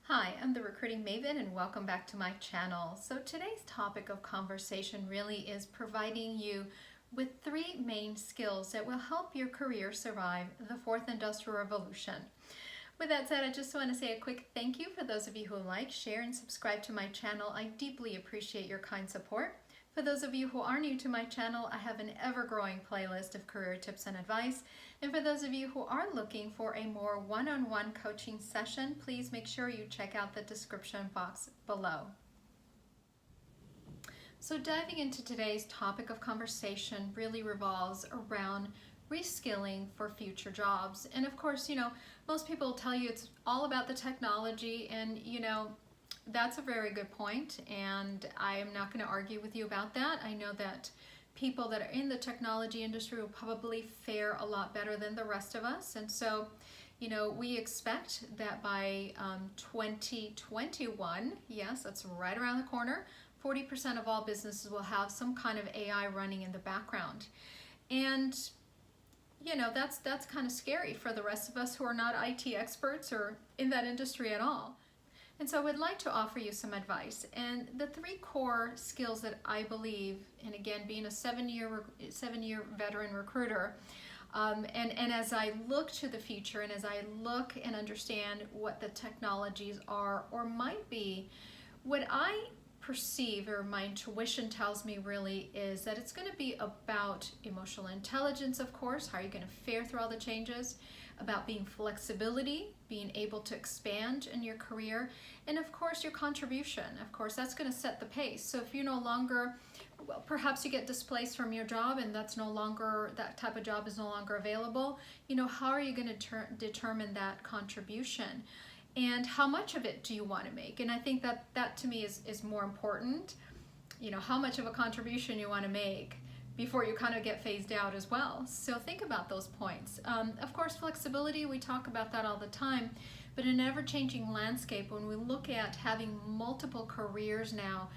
Hi, I'm the Recruiting Maven and welcome back to my channel. So today's topic of conversation really is providing you with three main skills that will help your career survive the fourth industrial revolution. With that said, I just want to say a quick thank you for those of you who like, share, and subscribe to my channel. I deeply appreciate your kind support. For those of you who are new to my channel, I have an ever-growing playlist of career tips and advice. And for those of you who are looking for a more one-on-one coaching session, please make sure you check out the description box below. So diving into today's topic of conversation really revolves around reskilling for future jobs. And of course, most people tell you it's all about the technology, and that's a very good point, and I am not going to argue with you about that. I know that people that are in the technology industry will probably fare a lot better than the rest of us, and so we expect that by 2021, yes, that's right around the corner, 40% of all businesses will have some kind of AI running in the background. And that's kind of scary for the rest of us who are not IT experts or in that industry at all. And so I would like to offer you some advice. And the three core skills that I believe, and again, being a seven-year veteran recruiter, and as I look to the future and as I look and understand what the technologies are or might be, what I perceive, or my intuition tells me really, is that it's going to be about emotional intelligence, of course. How are you going to fare through all the changes? About being flexibility, being able to expand in your career, and of course your contribution. Of course, that's going to set the pace. So if you're no longer, well, perhaps you get displaced from your job and that type of job is no longer available, how are you going to determine that contribution? And how much of it do you want to make? And I think that to me is more important, how much of a contribution you want to make before you kind of get phased out as well. So think about those points. Of course, flexibility, we talk about that all the time, but in an ever-changing landscape, when we look at having multiple careers now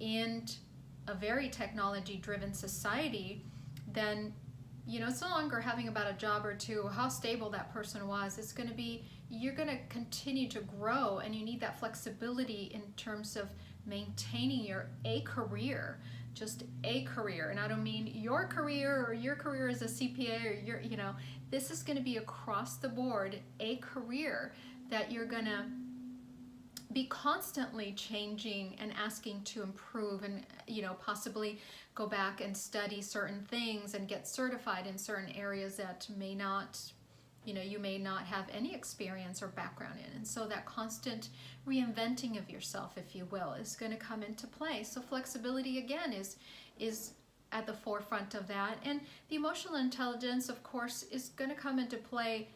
in a very technology-driven society, then it's no longer having about a job or two, how stable that person was. It's going to be, you're going to continue to grow, and you need that flexibility in terms of maintaining a career, just a career. And I don't mean your career or your career as a CPA or this is going to be across the board, a career that you're going to be constantly changing and asking to improve, and possibly go back and study certain things and get certified in certain areas that may not, you may not have any experience or background in. And so that constant reinventing of yourself, if you will, is going to come into play. So flexibility, again, is at the forefront of that. And the emotional intelligence, of course, is going to come into play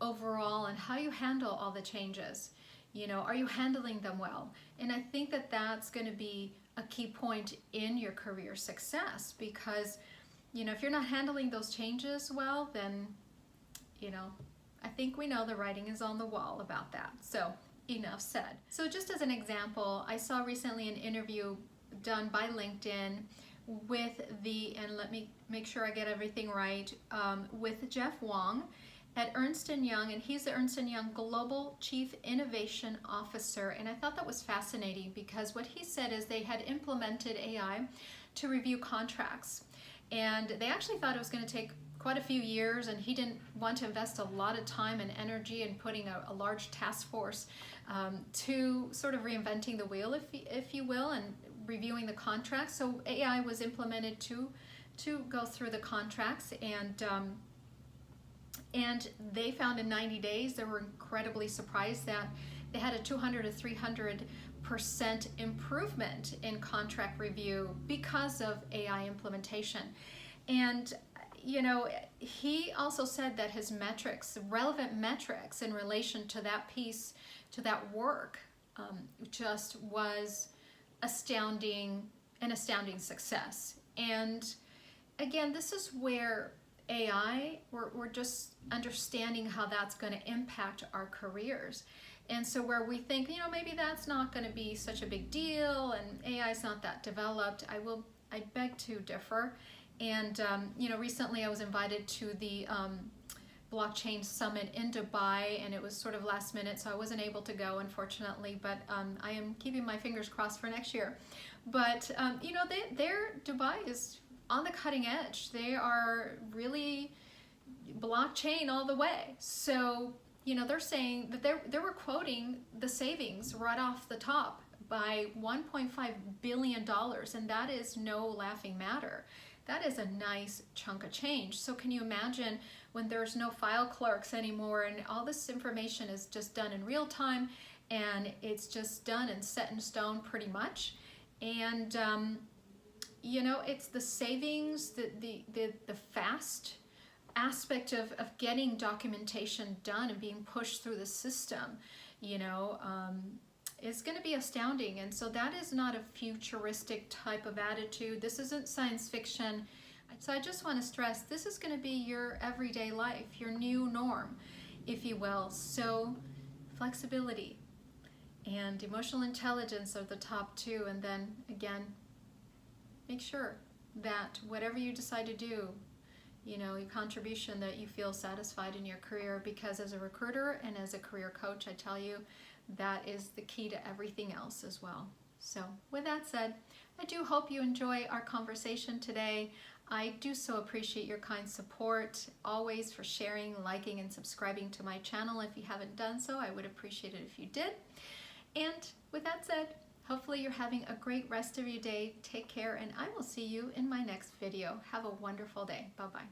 overall, and how you handle all the changes. Are you handling them well? And I think that that's going to be a key point in your career success, because if you're not handling those changes well, then I think we know the writing is on the wall about that. So enough said. So just as an example, I saw recently an interview done by LinkedIn with and let me make sure I get everything right, with Jeff Wong at Ernst & Young, and he's the Ernst & Young Global Chief Innovation Officer. And I thought that was fascinating, because what he said is they had implemented AI to review contracts, and they actually thought it was going to take quite a few years, and he didn't want to invest a lot of time and energy in putting a large task force to sort of reinventing the wheel, if you will, and reviewing the contracts. So AI was implemented to go through the contracts, and they found in 90 days, they were incredibly surprised that they had a 200 to 300% improvement in contract review because of AI implementation. And he also said that his metrics, relevant metrics in relation to that piece, to that work, just was an astounding success. And again, this is where AI, we're just understanding how that's going to impact our careers. And so where we think, maybe that's not going to be such a big deal and AI is not that developed, I beg to differ. And recently I was invited to the blockchain summit in Dubai, and it was sort of last minute, so I wasn't able to go, unfortunately, but I am keeping my fingers crossed for next year. But you know, Dubai is on the cutting edge. They are really blockchain all the way. So you know, they're saying that they were quoting the savings right off the top by $1.5 billion, and that is no laughing matter. That is a nice chunk of change. So can you imagine when there's no file clerks anymore and all this information is just done in real time, and it's just done and set in stone pretty much. And you know, it's the savings, the fast aspect of getting documentation done and being pushed through the system, you know, is going to be astounding. And so that is not a futuristic type of attitude. This isn't science fiction. So I just want to stress, this is going to be your everyday life, your new norm, if you will. So flexibility and emotional intelligence are the top two. And then again, make sure that whatever you decide to do, you know, your contribution, that you feel satisfied in your career, because as a recruiter and as a career coach, I tell you, that is the key to everything else as well. So with that said, I do hope you enjoy our conversation today. I do so appreciate your kind support, always, for sharing, liking, and subscribing to my channel. If you haven't done so, I would appreciate it if you did. And with that said, hopefully you're having a great rest of your day. Take care, and I will see you in my next video. Have a wonderful day. Bye-bye.